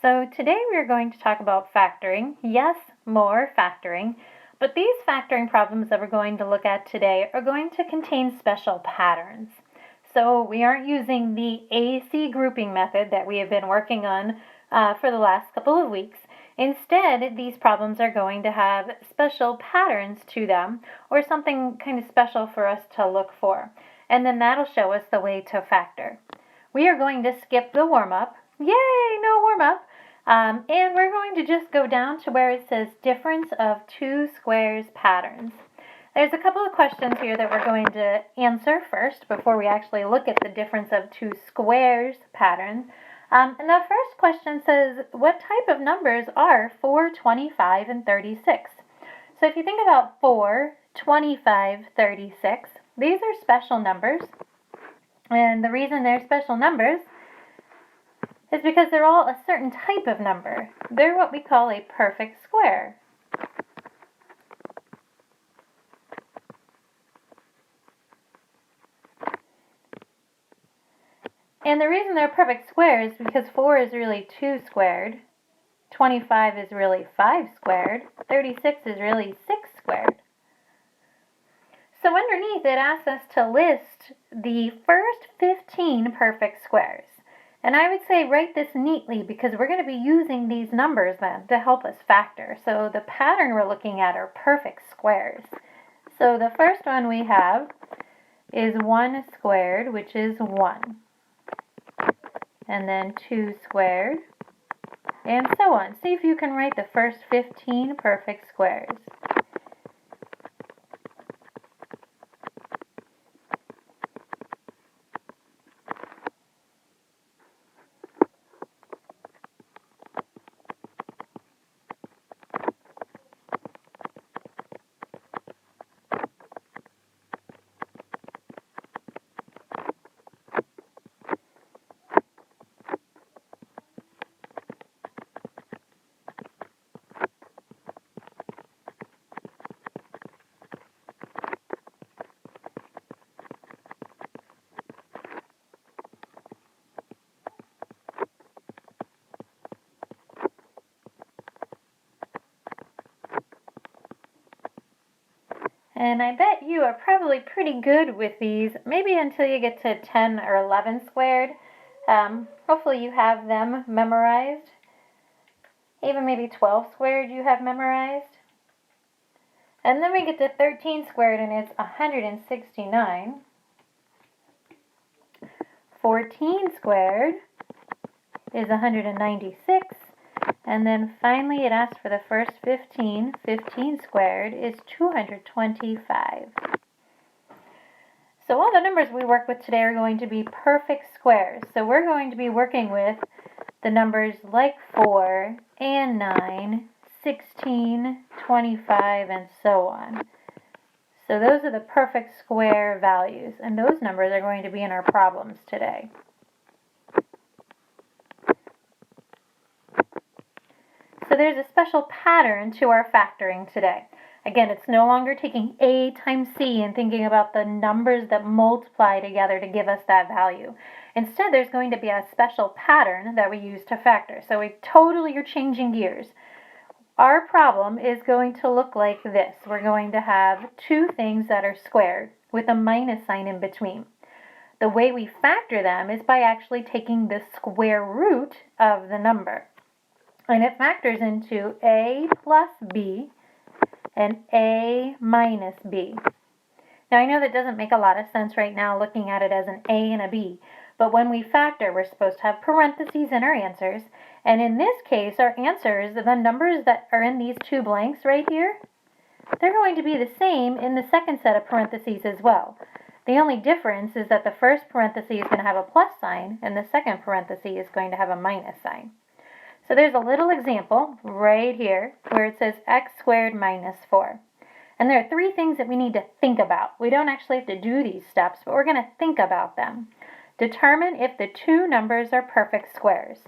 So today we are going to talk about factoring. Yes, more factoring, but these factoring problems that we're going to look at today are going to contain special patterns. So we aren't using the AC grouping method that we have been working on for the last couple of weeks. Instead, these problems are going to have special patterns to them or something kind of special for us to look for. And then that'll show us the way to factor. We are going to skip the warm-up. Yay, no warm-up. And we're going to just go down to where it says difference of two squares patterns. There's a couple of questions here that we're going to answer first before we actually look at the difference of two squares pattern. And the first question says, what type of numbers are 4, 25, and 36? So if you think about 4, 25, 36, these are special numbers. And the reason they're special numbers is because they're all a certain type of number. They're what we call a perfect square. And the reason they're perfect squares is because 4 is really 2 squared, 25 is really 5 squared, 36 is really 6 squared. So underneath it asks us to list the first 15 perfect squares. And I would say write this neatly because we're going to be using these numbers then to help us factor. So the pattern we're looking at are perfect squares. So the first one we have is 1 squared, which is 1. And then 2 squared, and so on. See if you can write the first 15 perfect squares. And I bet you are probably pretty good with these, maybe until you get to 10 or 11 squared. Hopefully you have them memorized. Even maybe 12 squared you have memorized. And then we get to 13 squared and it's 169. 14 squared is 196. And then finally it asks for the first 15. 15 squared is 225. So all the numbers we work with today are going to be perfect squares. So we're going to be working with the numbers like 4 and 9, 16, 25, and so on. So those are the perfect square values, and those numbers are going to be in our problems today. So there's a special pattern to our factoring today. Again, it's no longer taking A times C and thinking about the numbers that multiply together to give us that value. Instead, there's going to be a special pattern that we use to factor. So we totally are changing gears. Our problem is going to look like this. We're going to have two things that are squared with a minus sign in between. The way we factor them is by actually taking the square root of the number. And it factors into A plus B and A minus B. Now I know that doesn't make a lot of sense right now looking at it as an A and a B, but when we factor we're supposed to have parentheses in our answers, and in this case our answers, the numbers that are in these two blanks right here, they're going to be the same in the second set of parentheses as well. The only difference is that the first parenthesis is going to have a plus sign and the second parenthesis is going to have a minus sign. So there's a little example right here where it says x squared minus 4. And there are three things that we need to think about. We don't actually have to do these steps, but we're going to think about them. Determine if the two numbers are perfect squares.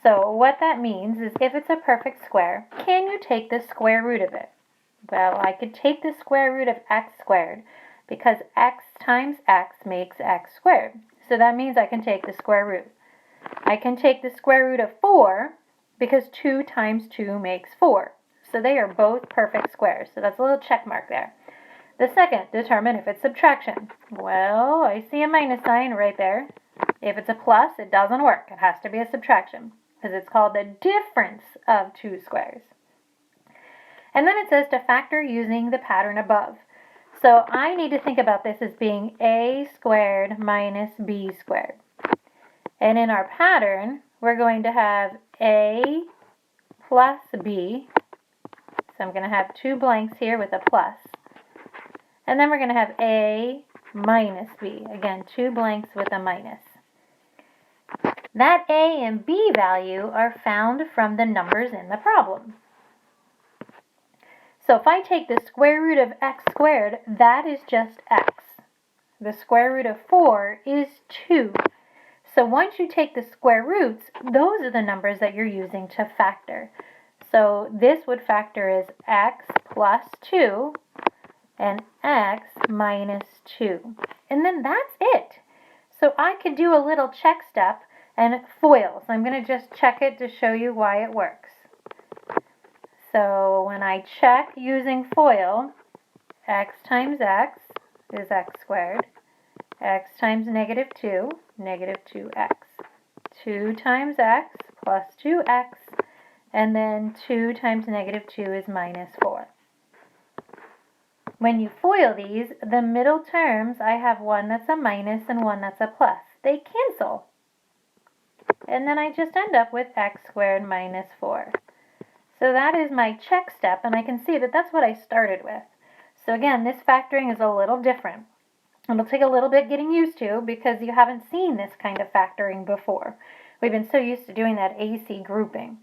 So what that means is if it's a perfect square, can you take the square root of it? Well, I could take the square root of x squared because x times x makes x squared. So that means I can take the square root. I can take the square root of 4 because 2 times 2 makes 4. So they are both perfect squares. So that's a little check mark there. The second, determine if it's subtraction. Well, I see a minus sign right there. If it's a plus, it doesn't work. It has to be a subtraction because it's called the difference of two squares. And then it says to factor using the pattern above. So I need to think about this as being a squared minus b squared. And in our pattern, we're going to have a plus b. So I'm going to have two blanks here with a plus. And then we're going to have a minus b. Again, two blanks with a minus. That a and b value are found from the numbers in the problem. So if I take the square root of x squared, that is just x. The square root of 4 is 2. So once you take the square roots, those are the numbers that you're using to factor. So this would factor as x plus 2 and x minus 2. And then that's it. So I could do a little check step and FOIL. So I'm going to just check it to show you why it works. So when I check using FOIL, x times x is x squared. X times negative 2, negative 2x. 2 times x plus 2x. And then 2 times negative 2 is minus 4. When you FOIL these, the middle terms, I have one that's a minus and one that's a plus. They cancel. And then I just end up with x squared minus 4. So that is my check step, and I can see that that's what I started with. So again, this factoring is a little different. It'll take a little bit getting used to because you haven't seen this kind of factoring before. We've been so used to doing that AC grouping.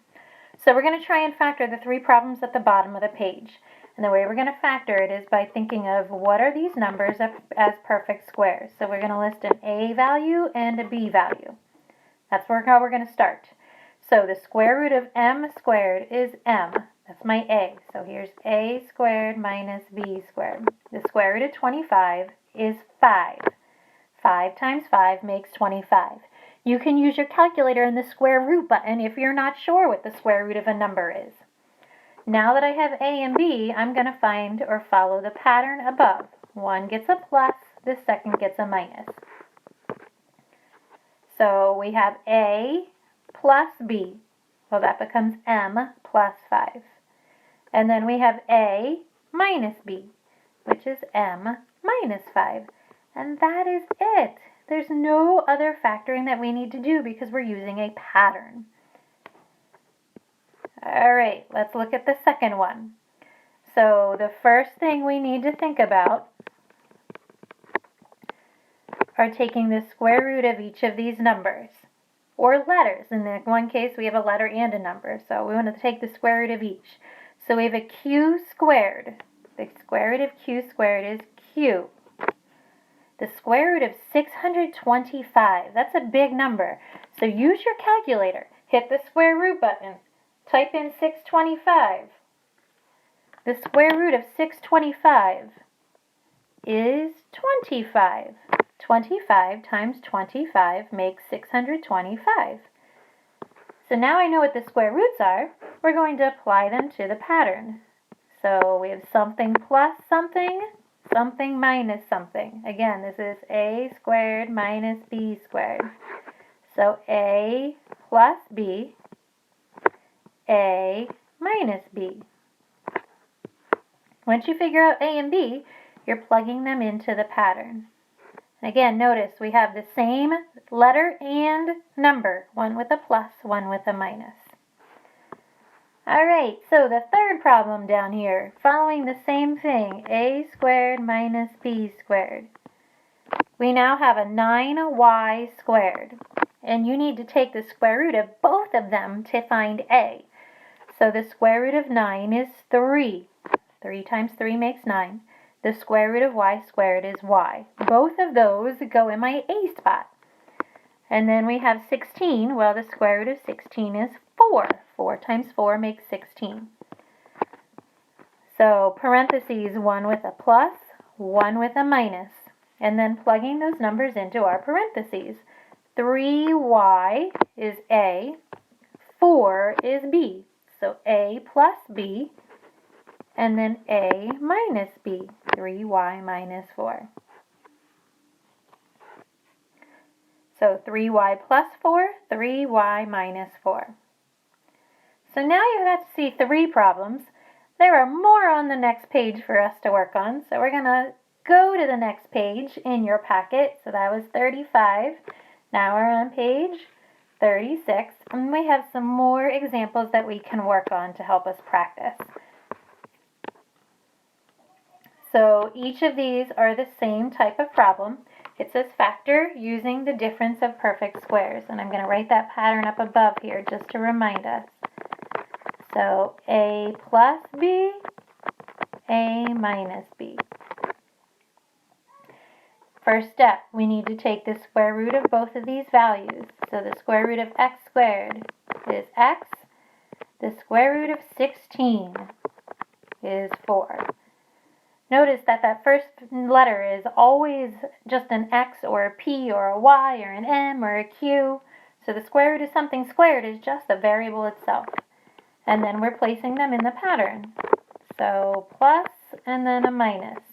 So we're going to try and factor the three problems at the bottom of the page. And the way we're going to factor it is by thinking of what are these numbers as perfect squares. So we're going to list an A value and a B value. That's how we're going to start. So the square root of m squared is m. That's my a. So here's a squared minus b squared. The square root of 25 is 5. 5 times 5 makes 25. You can use your calculator in the square root button if you're not sure what the square root of a number is. Now that I have a and b, I'm going to find or follow the pattern above. One gets a plus, the second gets a minus. So we have a plus b. Well, that becomes m plus 5. And then we have a minus b, which is m minus 5. And that is it. There's no other factoring that we need to do because we're using a pattern. All right, let's look at the second one. So the first thing we need to think about are taking the square root of each of these numbers, or letters. In the one case, we have a letter and a number, so we want to take the square root of each. So we have a q squared. The square root of q squared is q. The square root of 625, that's a big number. So use your calculator. Hit the square root button. Type in 625. The square root of 625 is 25. 25 times 25 makes 625. So now I know what the square roots are. We're going to apply them to the pattern. So we have something plus something, something minus something. Again, this is a squared minus b squared. So a plus b, a minus b. Once you figure out a and b, you're plugging them into the pattern. Again, notice we have the same letter and number, one with a plus, one with a minus. All right, so the third problem down here, following the same thing, a squared minus b squared. We now have a 9y squared, and you need to take the square root of both of them to find a. So the square root of 9 is 3. 3 times 3 makes 9. The square root of y squared is y. Both of those go in my a spot. And then we have 16. Well, the square root of 16 is 4. 4 times 4 makes 16. So parentheses, one with a plus, one with a minus. And then plugging those numbers into our parentheses. 3y is a. 4 is b. So a plus b, and then a minus b, 3y minus 4. So 3y plus 4, 3y minus 4. So now you got to see 3 problems. There are more on the next page for us to work on, so we're going to go to the next page in your packet. So that was 35. Now we're on page 36, and we have some more examples that we can work on to help us practice. So each of these are the same type of problem. It says factor using the difference of perfect squares, and I'm going to write that pattern up above here just to remind us. So a plus b, a minus b. First step, we need to take the square root of both of these values. So the square root of x squared is x. The square root of 16 is 4. Notice that that first letter is always just an x or a p or a y or an m or a q. So the square root of something squared is just the variable itself. And then we're placing them in the pattern. So plus and then a minus.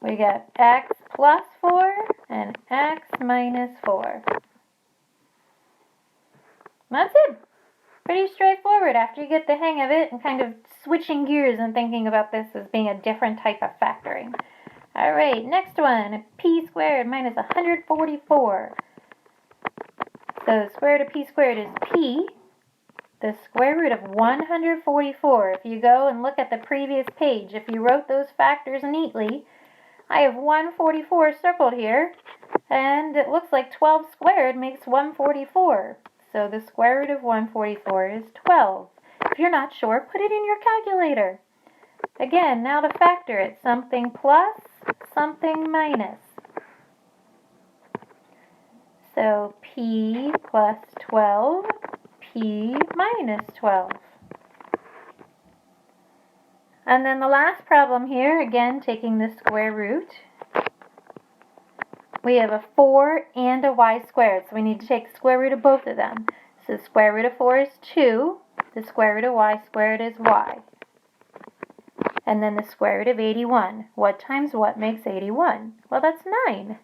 We get x plus 4 and x minus 4. That's it. Pretty straightforward after you get the hang of it and kind of switching gears and thinking about this as being a different type of factoring. All right, next one, p squared minus 144. So the square root of p squared is p. The square root of 144. If you go and look at the previous page, if you wrote those factors neatly, I have 144 circled here, and it looks like 12 squared makes 144. So the square root of 144 is 12. If you're not sure, put it in your calculator. Again, now to factor it, something plus, something minus. So p plus 12, p minus 12. And then the last problem here, again taking the square root. We have a 4 and a y squared, so we need to take the square root of both of them. So the square root of 4 is 2, the square root of y squared is y. And then the square root of 81. What times what makes 81? Well, that's 9.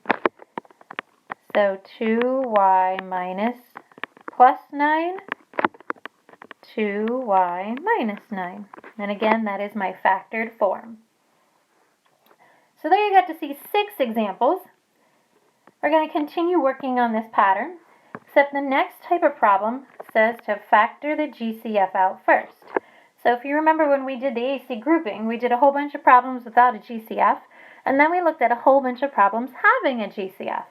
So 2y minus plus 9, 2y minus 9. And again, that is my factored form. So there you got to see 6 examples. We're going to continue working on this pattern, except the next type of problem says to factor the GCF out first. So if you remember when we did the AC grouping, we did a whole bunch of problems without a GCF, and then we looked at a whole bunch of problems having a GCF.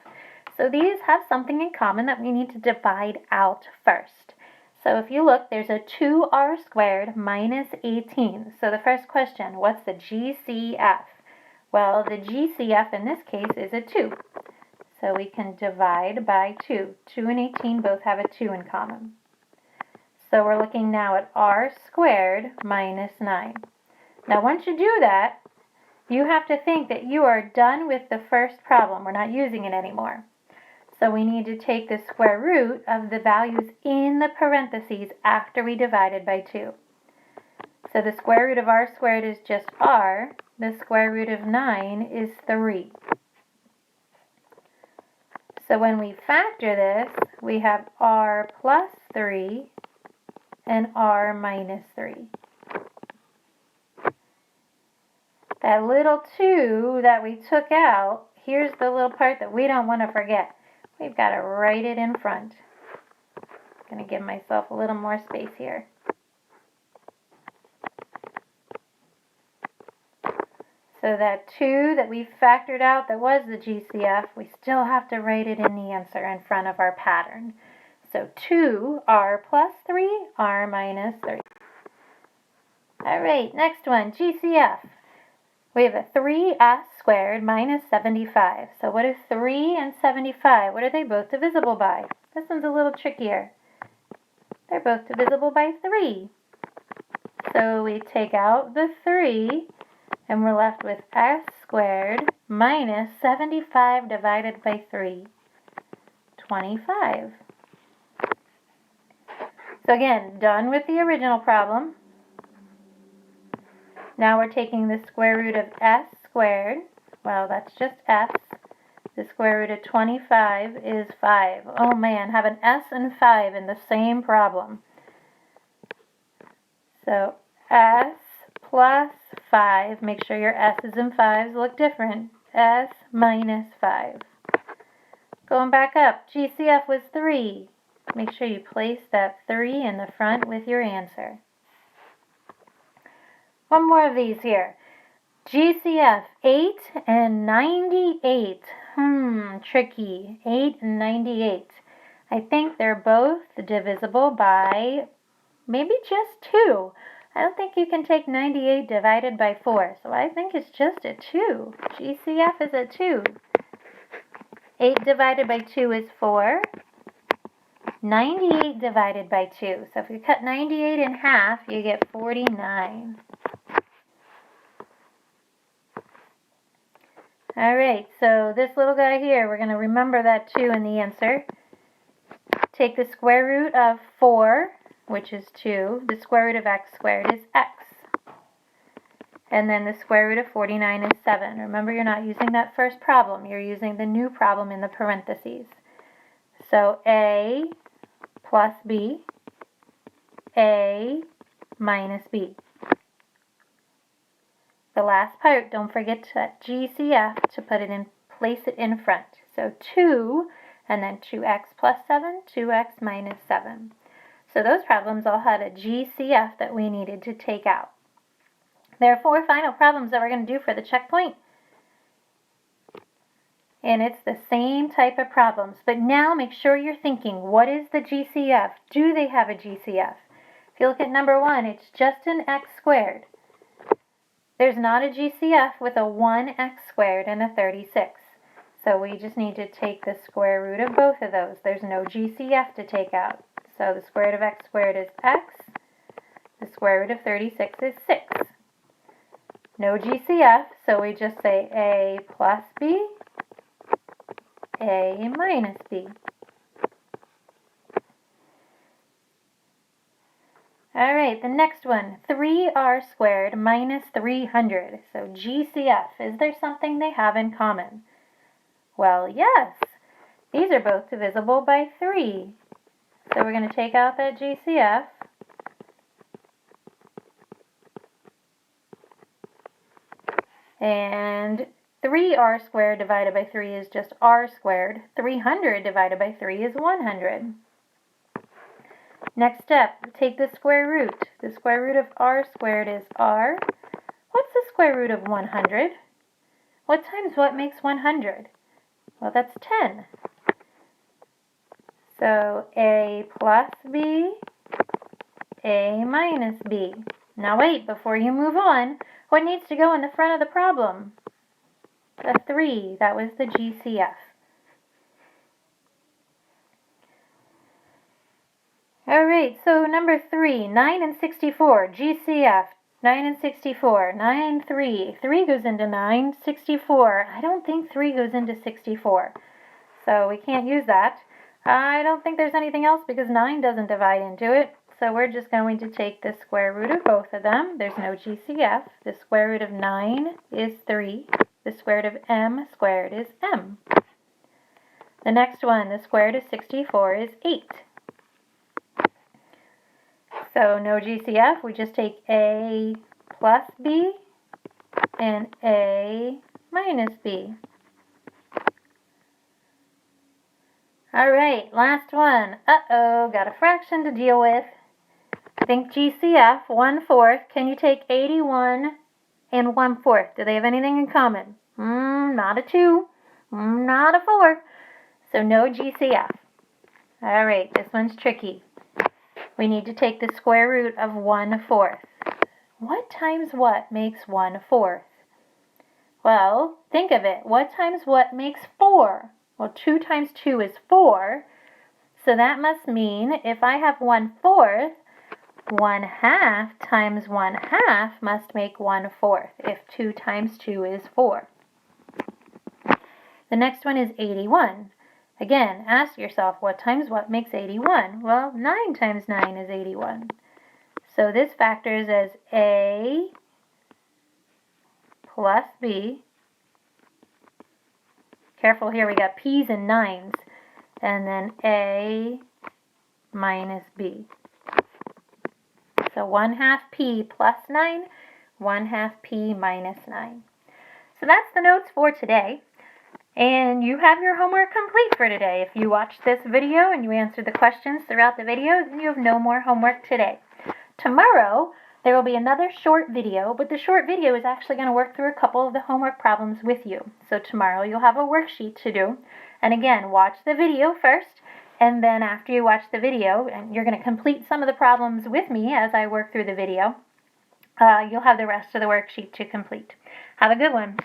So these have something in common that we need to divide out first. So if you look, there's a 2r squared minus 18. So the first question, what's the GCF? Well, the GCF in this case is a 2. So we can divide by 2. 2 and 18 both have a 2 in common. So we're looking now at r squared minus 9. Now once you do that, you have to think that you are done with the first problem. We're not using it anymore. So we need to take the square root of the values in the parentheses after we divided by 2. So the square root of r squared is just r. The square root of 9 is 3. So when we factor this, we have r plus 3 and r minus 3. That little 2 that we took out, here's the little part that we don't want to forget. We've got to write it in front. I'm going to give myself a little more space here. So that 2 that we factored out that was the GCF, we still have to write it in the answer in front of our pattern. So 2r plus 3, r minus 3. All right, next one, GCF. We have a 3s squared minus 75. So what is 3 and 75? What are they both divisible by? This one's a little trickier. They're both divisible by 3. So we take out the 3, and we're left with s squared minus 75 divided by 3, 25. So again, done with the original problem. Now we're taking the square root of s squared. Well, that's just s. The square root of 25 is 5. Oh man, have an s and 5 in the same problem. So s plus 5, make sure your s's and 5's look different. S minus 5. Going back up, GCF was 3. Make sure you place that 3 in the front with your answer. One more of these here. GCF, 8 and 98. Tricky. 8 and 98. I think they're both divisible by maybe just 2. I don't think you can take 98 divided by 4, so I think it's just a 2. GCF is a 2. 8 divided by 2 is 4. 98 divided by 2. So if you cut 98 in half, you get 49. Alright, so this little guy here, we're going to remember that 2 in the answer. Take the square root of 4, which is 2. The square root of x squared is x. And then the square root of 49 is 7. Remember, you're not using that first problem. You're using the new problem in the parentheses. So a plus b, a minus b. The last part, don't forget that GCF to put it in, place it in front. So 2, and then 2x plus 7, 2x minus 7. So those problems all had a GCF that we needed to take out. There are 4 final problems that we're going to do for the checkpoint. And it's the same type of problems. But now make sure you're thinking, what is the GCF? Do they have a GCF? If you look at number 1, it's just an x squared. There's not a GCF with a 1x squared and a 36. So we just need to take the square root of both of those. There's no GCF to take out. So the square root of x squared is x. The square root of 36 is 6. No GCF, so we just say a plus b, a minus b. Alright, the next one, 3r squared minus 300. So GCF, is there something they have in common? Well, yes. These are both divisible by 3. So we're going to take out that GCF. And 3r squared divided by 3 is just r squared. 300 divided by 3 is 100. Next step, take the square root. The square root of r squared is r. What's the square root of 100? What times what makes 100? Well, that's 10. So a plus b, a minus b. Now wait, before you move on, what needs to go in the front of the problem? The 3, that was the GCF. Alright, so number 3, 9 and 64, GCF, 9 and 64, 9, 3. 3 goes into 9, 64. I don't think 3 goes into 64, so we can't use that. I don't think there's anything else because 9 doesn't divide into it, so we're just going to take the square root of both of them. There's no GCF. The square root of 9 is 3. The square root of m squared is m. The next one, the square root of 64 is 8. So no GCF, we just take a plus b and a minus b. Alright, last one. Uh-oh, got a fraction to deal with. Think GCF, 1/4. Can you take 81 and 1/4? Do they have anything in common? Not a 2. Not a 4. So no GCF. Alright, this one's tricky. We need to take the square root of 1/4. What times what makes 1/4? Well, think of it. What times what makes 4? Well, 2 times 2 is 4. So that must mean if I have 1/4, 1/2 times 1/2 must make 1/4 if 2 times 2 is 4. The next one is 81. Again, ask yourself, what times what makes 81? Well, 9 times 9 is 81. So this factors as A plus B. Careful here, we got P's and 9's. And then A minus B. So 1/2 P plus 9, 1/2 P minus 9. So that's the notes for today. And you have your homework complete for today. If you watched this video and you answered the questions throughout the video, then you have no more homework today. Tomorrow, there will be another short video, but the short video is actually going to work through a couple of the homework problems with you. So tomorrow you'll have a worksheet to do. And again, watch the video first, and then after you watch the video, and you're going to complete some of the problems with me as I work through the video, you'll have the rest of the worksheet to complete. Have a good one.